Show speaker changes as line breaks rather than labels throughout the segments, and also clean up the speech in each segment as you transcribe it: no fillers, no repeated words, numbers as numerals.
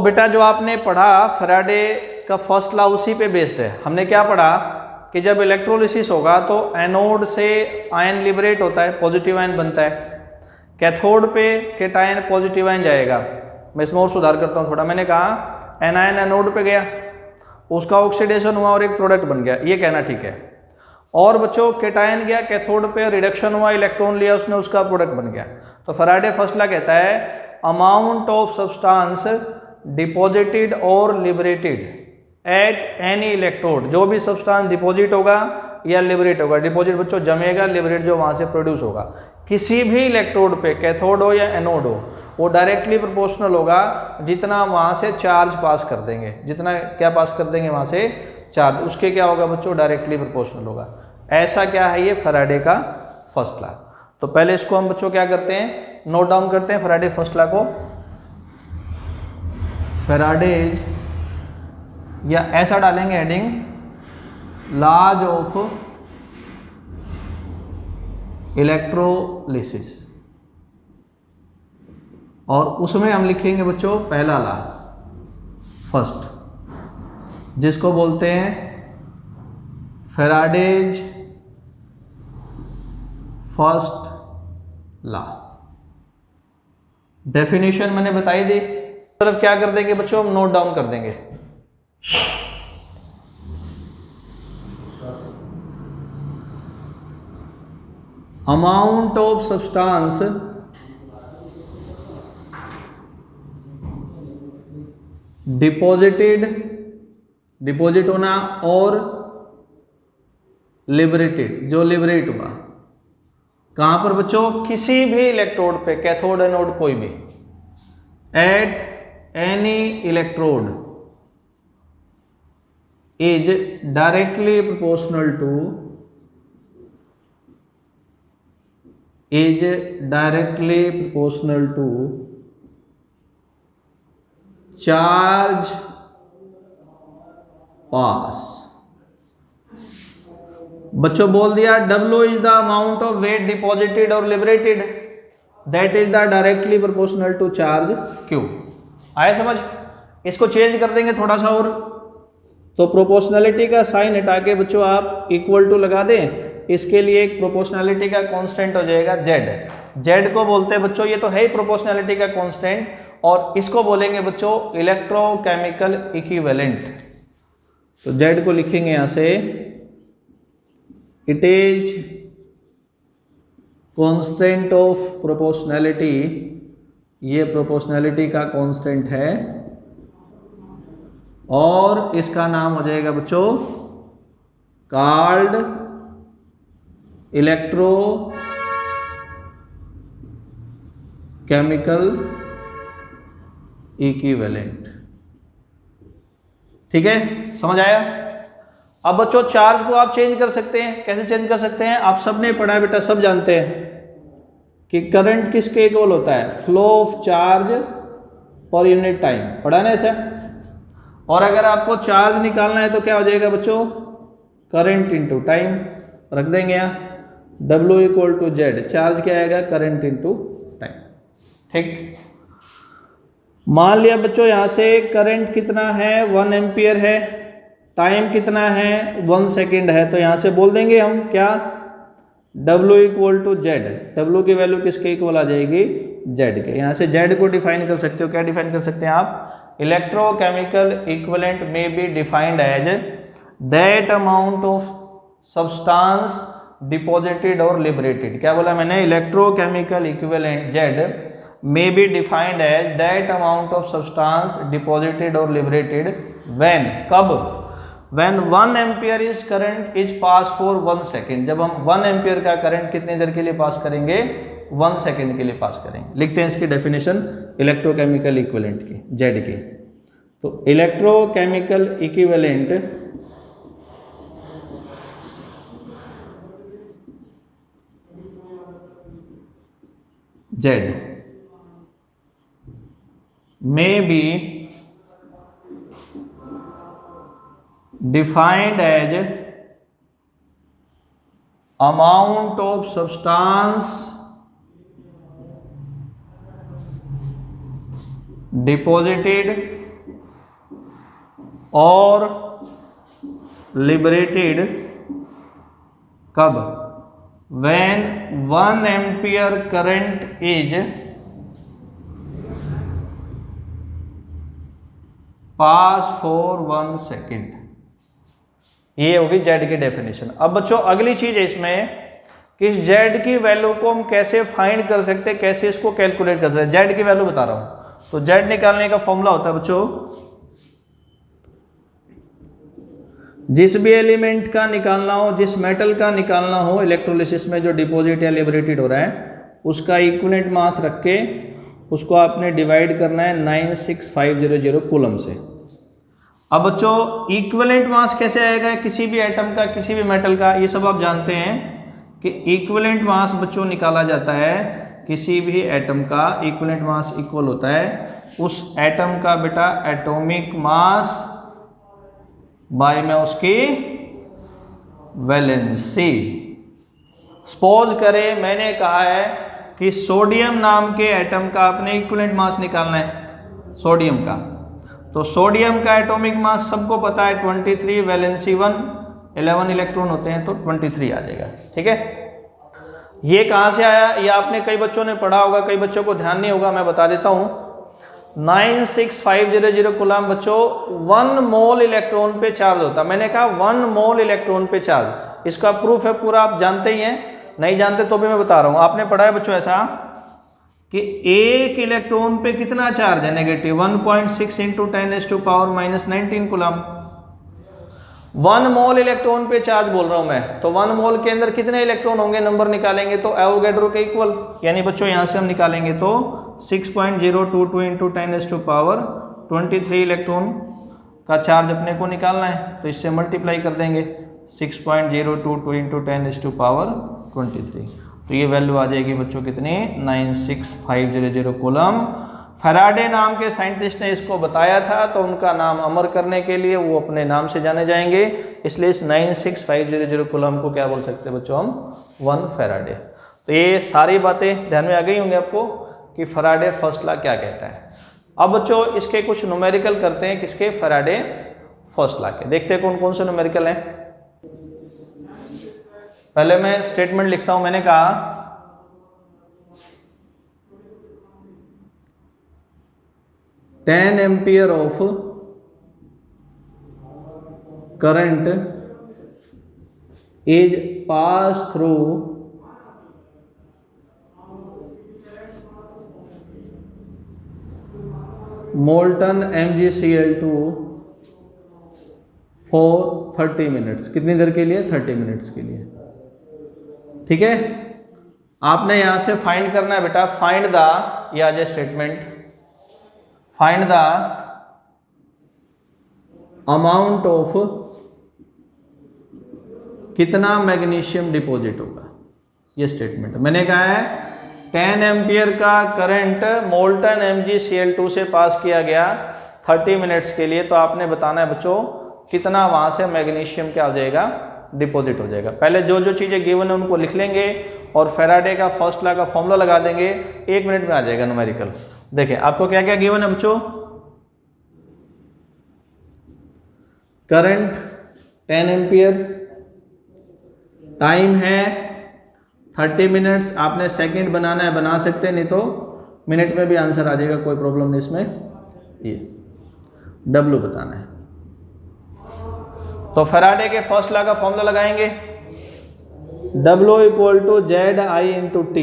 बेटा जो आपने पढ़ा फैराडे का फर्स्ट लॉ उसी पे बेस्ड है। हमने क्या पढ़ा कि जब इलेक्ट्रोलिसिस होगा तो एनोड से आयन लिबरेट होता है, पॉजिटिव आयन बनता है, कैथोड पे केटायन पॉजिटिव आयन जाएगा। मैं इसमें और सुधार करता हूँ थोड़ा। मैंने कहा एनायन एनोड पे गया, उसका ऑक्सीडेशन हुआ और एक प्रोडक्ट बन गया, ये कहना ठीक है। और बच्चों केटायन गया कैथोड पे, रिडक्शन हुआ, इलेक्ट्रॉन लिया उसने, उसका प्रोडक्ट बन गया। तो फैराडे फर्स्ट लॉ कहता है अमाउंट ऑफ सब्सटेंस डिपॉजिटेड और लिबरेटेड एट एनी इलेक्ट्रोड, जो भी सब्सटेंस डिपॉजिट होगा या लिबरेट होगा, डिपॉजिट बच्चों जमेगा, लिबरेट जो वहां से प्रोड्यूस होगा, किसी भी इलेक्ट्रोड पे, कैथोड हो या एनोड हो, वो डायरेक्टली प्रोपोर्शनल होगा जितना वहां से चार्ज पास कर देंगे, जितना क्या पास कर देंगे वहां से चार्ज, उसके क्या होगा बच्चों, डायरेक्टली प्रोपोर्शनल होगा। ऐसा क्या है ये फैराडे का फर्स्ट लॉ। तो पहले इसको हम बच्चों क्या करते हैं, नोट डाउन करते हैं फैराडे फर्स्ट लॉ को। फैराडेज, या ऐसा डालेंगे हेडिंग, लॉज ऑफ इलेक्ट्रोलिसिस, और उसमें हम लिखेंगे बच्चों पहला लॉ फर्स्ट, जिसको बोलते हैं फैराडेज फर्स्ट लॉ। डेफिनेशन मैंने बताई दी, तरफ क्या कर देंगे बच्चों, हम नोट डाउन कर देंगे। Amount of substance deposited, deposit होना, और लिबरेटेड, जो लिबरेट हुआ, कहां पर बच्चों, किसी भी इलेक्ट्रोड पे, कैथोड एनोड कोई भी, at any electrode is directly proportional to, is directly proportional to charge pass। बच्चों बोल दिया W is the amount of weight deposited or liberated, that is the directly proportional to charge Q। आया समझ? इसको change कर देंगे थोड़ा सा और, तो प्रोपोर्शनलिटी का साइन हटा के बच्चों आप इक्वल टू लगा दें, इसके लिए एक प्रोपोर्शनलिटी का कांस्टेंट हो जाएगा Z। Z को बोलते हैं बच्चों, ये तो है ही प्रोपोर्शनलिटी का कांस्टेंट, और इसको बोलेंगे बच्चों इलेक्ट्रोकेमिकल इक्विवेलेंट। तो Z को लिखेंगे यहां से, it is constant of proportionality, ये प्रोपोर्शनलिटी का कांस्टेंट है, और इसका नाम हो जाएगा बच्चों कॉल्ड इलेक्ट्रो केमिकल इक्विवेलेंट। ठीक है, समझ आया? अब बच्चों चार्ज को आप चेंज कर सकते हैं, कैसे चेंज कर सकते हैं, आप सबने पढ़ा है बेटा, सब जानते हैं कि करंट किसके इक्वल होता है, flow of charge per unit time, पढ़ा ना ऐसा। और अगर आपको चार्ज निकालना है तो क्या हो जाएगा बच्चों, करंट इनटू टाइम, रख देंगे यहाँ W equal to Z, charge क्या आएगा, करंट इनटू टाइम। ठीक, मान लिया बच्चों यहां से करंट कितना है, 1 एम्पियर है, टाइम कितना है, 1 सेकेंड है, तो यहां से बोल देंगे हम क्या, W equal to Z। W की वैल्यू किसके इक्वल आ जाएगी, Z के। यहां से Z को डिफाइन कर सकते हो, क्या डिफाइन कर सकते हैं आप, इलेक्ट्रोकेमिकल इक्विवेलेंट में be defined as that amount of substance deposited और लिबरेटेड। क्या बोला मैंने, electrochemical equivalent Z may be defined as that amount of substance deposited or liberated when, कब, when 1 ampere is current is passed for 1 second। जब हम 1 ampere का current कितनी देर के लिए पास करेंगे, 1 सेकेंड के लिए पास करेंगे। लिखते हैं इसकी डेफिनेशन इलेक्ट्रोकेमिकल इक्विवेलेंट की, Z की। तो electrochemical equivalent Z may be defined as amount of substance deposited और लिबरेटेड कब? When 1 ampere current is pass for 1 second. ये होगी जेड की डेफिनेशन। अब बच्चों अगली चीज है इसमें कि जेड की वैल्यू को हम कैसे फाइंड कर सकते हैं, कैसे इसको कैलकुलेट कर सकते हैं। जेड की वैल्यू बता रहा हूं। तो जेड निकालने का फॉर्मूला होता है बच्चों, जिस भी एलिमेंट का निकालना हो, जिस मेटल का निकालना हो इलेक्ट्रोलिसिस में जो डिपॉजिट या लिबरेटेड हो रहा है, उसका इक्विवेलेंट मास रख के उसको आपने डिवाइड करना है 96500 कूलम से। अब बच्चों इक्विवेलेंट मास कैसे आएगा किसी भी एटम का, किसी भी मेटल का? ये सब आप जानते हैं कि इक्विवेलेंट मास बच्चों निकाला जाता है किसी भी एटम का। इक्विवेलेंट मास इक्वल होता है उस एटम का बेटा एटॉमिक मास बाय में उसकी वैलेंसी। सपोज करें मैंने कहा है कि सोडियम नाम के एटम का अपने इक्विवेलेंट मास निकालना है, सोडियम का। तो सोडियम का एटॉमिक मास सबको पता है 23, वैलेंसी 1, 11 इलेक्ट्रॉन होते हैं तो 23 आ जाएगा। ठीक है, ये कहाँ से आया? ये आपने कई बच्चों ने पढ़ा होगा, कई बच्चों को ध्यान नहीं होगा, मैं बता देता हूँ। 96500 कूलम बच्चों 1 मोल इलेक्ट्रॉन पे चार्ज होता है। मैंने कहा 1 मोल इलेक्ट्रॉन पे चार्ज, इसका प्रूफ है पूरा, आप जानते ही हैं, नहीं जानते तो भी मैं बता रहा हूँ। आपने पढ़ा है बच्चों ऐसा कि एक इलेक्ट्रॉन पे कितना चार्ज है? Negative 1.6 into 10⁻⁻19 coulomb. 1 मोल इलेक्ट्रॉन पे चार्ज बोल रहा हूं मैं, तो 1 मोल के अंदर कितने इलेक्ट्रॉन होंगे? नंबर निकालेंगे तो एवोगैड्रो के इक्वल, यानी बच्चों यहां से हम निकालेंगे तो 6.022 इंटू 10⁻23 इलेक्ट्रॉन का चार्ज अपने को निकालना है, तो इससे मल्टीप्लाई कर देंगे 6.022 इंटू 10⁻23। तो ये वैल्यू आ जाएगी बच्चों कितनी? 96500 कूलम। फैराडे नाम के साइंटिस्ट ने इसको बताया था, तो उनका नाम अमर करने के लिए वो अपने नाम से जाने जाएंगे, इसलिए इस 96500 कूलम को क्या बोल सकते हैं बच्चों? हम 1 फैराडे। तो ये सारी बातें ध्यान में आ गई होंगी आपको कि फैराडे फर्स्ट लॉ क्या कहता है। अब बच्चों इसके कुछ न्यूमेरिकल करते हैं, किसके? फैराडे फर्स्ट लॉ के। देखते हैं कौन कौन से न्यूमेरिकल हैं। पहले मैं स्टेटमेंट लिखता हूं। मैंने कहा 10 ampere of current is pass through molten MgCl2 for 30 minutes. कितनी देर के लिए? 30 मिनट्स के लिए। ठीक है, आपने यहां से फाइंड करना है बेटा, फाइंड द, ये आ जाए statement, find the amount of, कितना मैग्नीशियम डिपॉजिट होगा, ये स्टेटमेंट। मैंने कहा है 10 एम्पियर का करंट मोल्टन MgCl2 से पास किया गया 30 मिनट्स के लिए, तो आपने बताना है बच्चों कितना वहां से मैग्नीशियम क्या हो जाएगा? डिपॉजिट हो जाएगा। पहले जो जो चीजें गिवन है उनको लिख लेंगे और फैराडे का फर्स्ट लॉ का फॉर्मूला लगा देंगे, 1 मिनट में आ जाएगा न्यूमेरिकल। देखिए आपको क्या क्या गिवन है बच्चों? करंट 10 एम्पियर, टाइम है 30 मिनट्स। आपने सेकंड बनाना है, बना सकते हैं, नहीं तो मिनट में भी आंसर आ जाएगा, कोई प्रॉब्लम नहीं इसमें। ये W बताना है। तो फैराडे के फर्स्ट लॉ का फॉर्मूला लगाएंगे, W = ZI/T।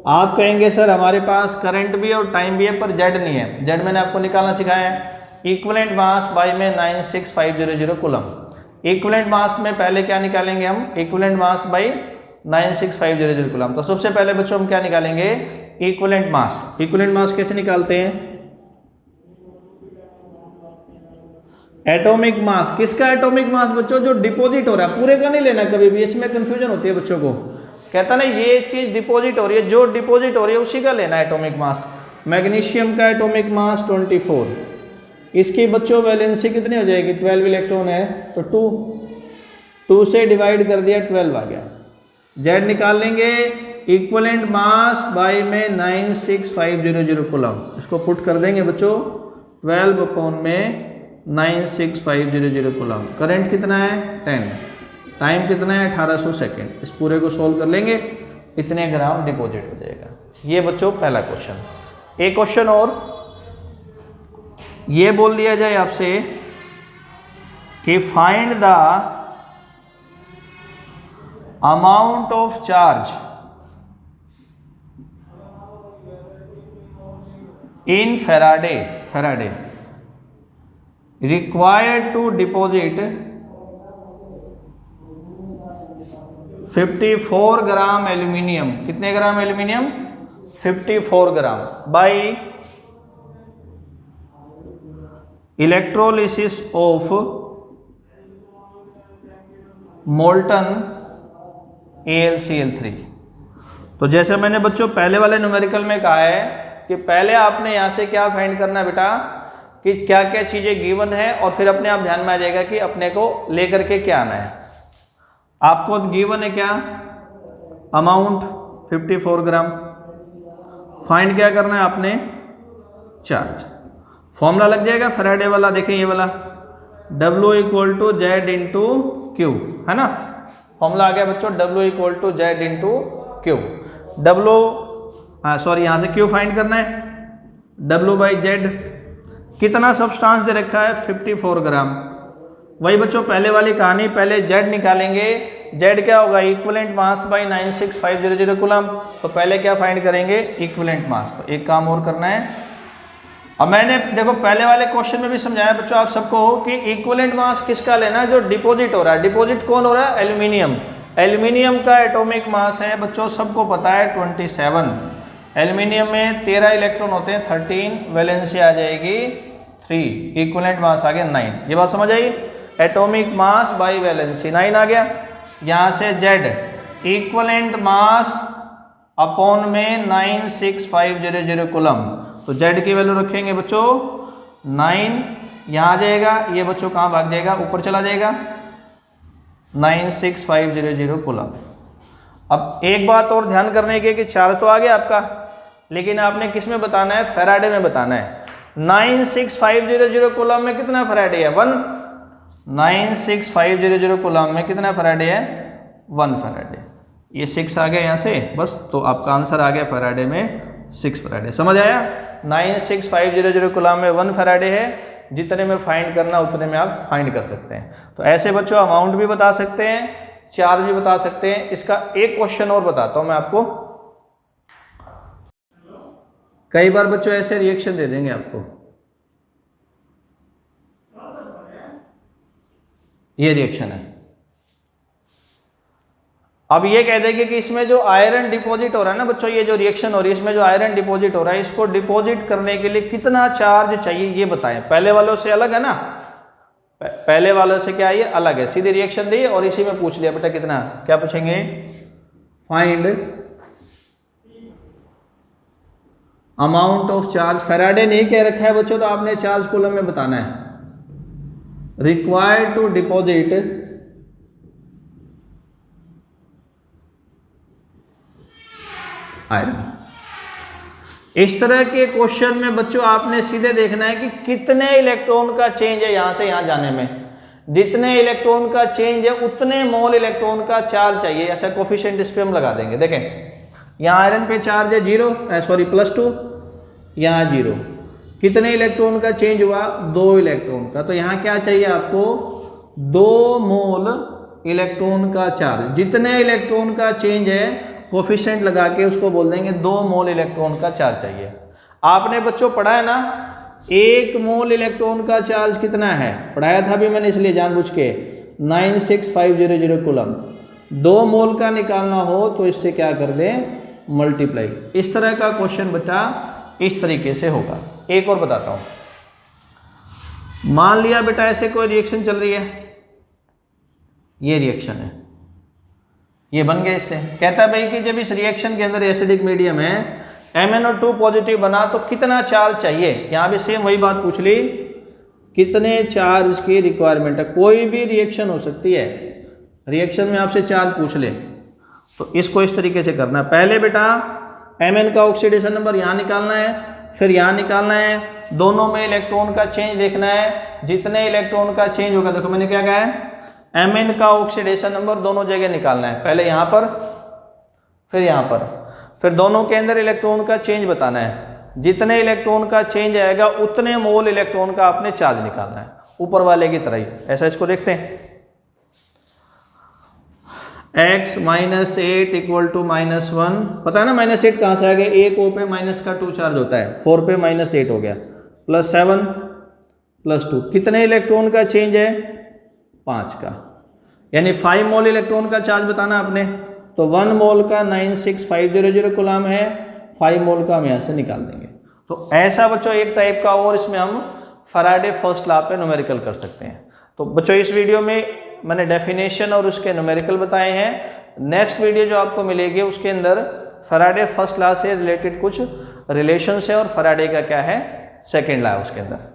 आप कहेंगे सर हमारे पास करंट भी है और टाइम भी है पर जेड नहीं है। जेड मैंने आपको निकालना सिखाया है, इक्विवेलेंट मास बाय में 96500 कूलम। इक्विवेलेंट मास में पहले क्या निकालेंगे हम? Equivalent mass by 96500 coulomb. तो सबसे पहले बच्चों हम क्या निकालेंगे? Equivalent mass. इक्विवेलेंट मास कैसे निकालते हैं? Atomic mass. किसका एटॉमिक मास बच्चों? जो डिपॉजिट हो रहा है, पूरे का नहीं लेना कभी भी, इसमें कंफ्यूजन होती है बच्चों को। कहता ना ये चीज डिपॉजिट हो रही है, जो डिपॉजिट हो रही है उसी का लेना एटॉमिक मास। मैग्नीशियम का एटॉमिक मास 24, इसकी बच्चों वैलेंसी कितनी हो जाएगी? 12 इलेक्ट्रॉन है तो 2 से डिवाइड कर दिया 12 आ गया। जेड निकाल लेंगे, इक्विवेलेंट मास बाय में 96500 कूलम। इसको पुट कर देंगे बच्चों 12 अपॉन में 96500 कूलम। करंट कितना है 10, टाइम कितना है 1800 सेकेंड। इस पूरे को सोल्व कर लेंगे, इतने ग्राम डिपॉजिट हो जाएगा। ये बच्चों पहला क्वेश्चन। एक क्वेश्चन और ये बोल दिया जाए आपसे कि find the amount of charge in faraday required to deposit 54 gram aluminium. कितने gram aluminium 54 gram by electrolysis of molten AlCl3। तो जैसे मैंने बच्चों पहले वाले न्यूमेरिकल में कहा है कि पहले आपने यहां से क्या फाइंड करना है बेटा कि क्या क्या चीजें गिवन है, और फिर अपने आप ध्यान में आ जाएगा कि अपने को लेकर के क्या आना है। आपको गिवन है क्या अमाउंट 54 ग्राम, फाइंड क्या करना है आपने चार्ज। फॉर्मूला लग जाएगा फैराडे वाला, देखें ये वाला W = Z/Q है ना। फॉर्मूला आ गया बच्चों W = Z/Q। यहाँ से Q फाइंड करना है, W/Z कितना सब्सटेंस दे रखा है 54 ग्राम। वही बच्चों पहले वाली कहानी, पहले Z निकालेंगे। Z क्या होगा इक्विवेलेंट मास बाय 96500 कूलम। तो पहले क्या फाइंड करेंगे इक्विवेलेंट मास। तो एक काम और करना है, अब मैंने देखो पहले वाले क्वेश्चन में भी समझाया बच्चों आप सबको कि इक्विवेलेंट मास किसका लेना है जो डिपॉजिट हो रहा है। डिपॉजिट कौन हो रहा है एल्यूमिनियम। एल्यूमिनियम का एटॉमिक मास है बच्चों सबको पता है 27। एल्यूमिनियम में 13 इलेक्ट्रॉन होते हैं 13, वैलेंसी आ जाएगी 3, इक्विवेलेंट मास आ गया 9। ये बात समझ आई, एटॉमिक मास बाई वैलेंसी 9 आ गया। यहाँ से Z इक्विवेलेंट मास अपॉन में 96500 कूलम। तो Z की वैल्यू रखेंगे बच्चों 9, यहाँ आ जाएगा, ये बच्चों कहाँ भाग जाएगा ऊपर चला जाएगा 96500 कूलम। अब एक बात और ध्यान करने की कि चार्ज तो आ गया आपका, लेकिन आपने किस में बताना है फैराडे में बताना है। 96500 कूलम में कितना फैराडे है 1। 96500 कूलम में कितना फैराडे है 1 फैराडे। ये 6 आ गया यहाँ से बस, तो आपका आंसर आ गया फैराडे में 6 फैराडे। समझ आया 96500 कूलम में 1 फैराडे है। जितने में फाइंड करना उतने में आप फाइंड कर सकते हैं। तो ऐसे बच्चों अमाउंट भी बता सकते हैं, चार्ज भी बता सकते हैं। इसका एक क्वेश्चन और बताता हूं मैं आपको। कई बार बच्चों ऐसे रिएक्शन दे देंगे आपको, ये रिएक्शन है। अब ये कह देंगे कि इसमें जो आयरन डिपॉजिट हो रहा है ना बच्चों, ये जो रिएक्शन हो रही है इसमें जो आयरन डिपॉजिट हो रहा है, इसको डिपॉजिट करने के लिए कितना चार्ज चाहिए ये बताएं। पहले वालों से अलग है ना, पहले वालों से क्या ये अलग है। सीधे रिएक्शन दी और इसी में पूछ लिया बेटा कितना, क्या पूछेंगे find amount of charge. Faraday नहीं कह रखा है बच्चों, तो आपने चार्ज कूलम में बताना है। Required to deposit iron. इस तरह के क्वेश्चन में बच्चों आपने सीधे देखना है कि कितने इलेक्ट्रॉन का चेंज है यहां से यहां जाने में। जितने इलेक्ट्रॉन का चेंज है उतने मोल इलेक्ट्रॉन का चार्ज चाहिए। ऐसा कोफिशिएंट इस पे हम लगा देंगे। देखें यहाँ आयरन पे चार्ज है +2, यहाँ 0। कितने इलेक्ट्रॉन का चेंज हुआ 2 इलेक्ट्रॉन का। तो यहाँ क्या चाहिए आपको 2 मोल इलेक्ट्रॉन का चार्ज। जितने इलेक्ट्रॉन का चेंज है कोफिशिएंट लगा के उसको बोल देंगे 2 मोल इलेक्ट्रॉन का चार्ज चाहिए। आपने बच्चों पढ़ा है ना 1 मोल इलेक्ट्रॉन का चार्ज कितना है, पढ़ाया था भी मैंने इसलिए जानबूझ के 96500 कूलम। 2 मोल का निकालना हो तो इससे क्या कर दें मल्टीप्लाई। इस तरह का क्वेश्चन बेटा इस तरीके से होगा। एक और बताता हूं, मान लिया बेटा ऐसे कोई रिएक्शन चल रही है, ये रिएक्शन है, ये बन गया। इससे कहता है भाई कि जब इस रिएक्शन के अंदर एसिडिक मीडियम है MnO2 पॉजिटिव बना तो कितना चार्ज चाहिए। यहां भी सेम वही बात पूछ ली, कितने चार्ज की रिक्वायरमेंट है। कोई भी रिएक्शन हो सकती है, रिएक्शन में आपसे चार्ज पूछ ले तो इसको इस तरीके से करना है। पहले बेटा Mn का ऑक्सीडेशन नंबर यहाँ निकालना है, फिर यहाँ निकालना है, दोनों में इलेक्ट्रॉन का चेंज देखना है, जितने इलेक्ट्रॉन का चेंज होगा, देखो मैंने क्या कहा है, Mn का ऑक्सीडेशन नंबर दोनों जगह निकालना है, पहले यहाँ पर फिर यहाँ पर, फिर दोनों के अंदर इलेक्ट्रॉन का चेंज बताना है, जितने इलेक्ट्रॉन का चेंज आएगा उतने मोल इलेक्ट्रॉन का आपने चार्ज निकालना है, ऊपर वाले की तरह ही। ऐसा इसको देखते हैं, x -8 = -1, पता है ना -8 कहाँ से आ गया, एक O पे -2 चार्ज होता है, 4 पे -8 हो गया, +7 +2, कितने इलेक्ट्रॉन का चेंज है, 5 का, यानी 5 मोल इलेक्ट्रॉन का चार्ज बताना आपने। तो 1 मोल का 96500 कूलम है, 5 मोल का हम यहाँ से निकाल देंगे। तो ऐसा बच्चों एक टाइप का, और इसमें हम फैराडे फर्स्ट लॉ पे न्यूमेरिकल कर सकते हैं। तो बच्चों इस वीडियो में मैंने डेफिनेशन और उसके न्यूमेरिकल बताए हैं। नेक्स्ट वीडियो जो आपको मिलेगी उसके अंदर फैराडे फर्स्ट लॉ से रिलेटेड कुछ रिलेशंस है और फैराडे का क्या है सेकेंड लॉ उसके अंदर।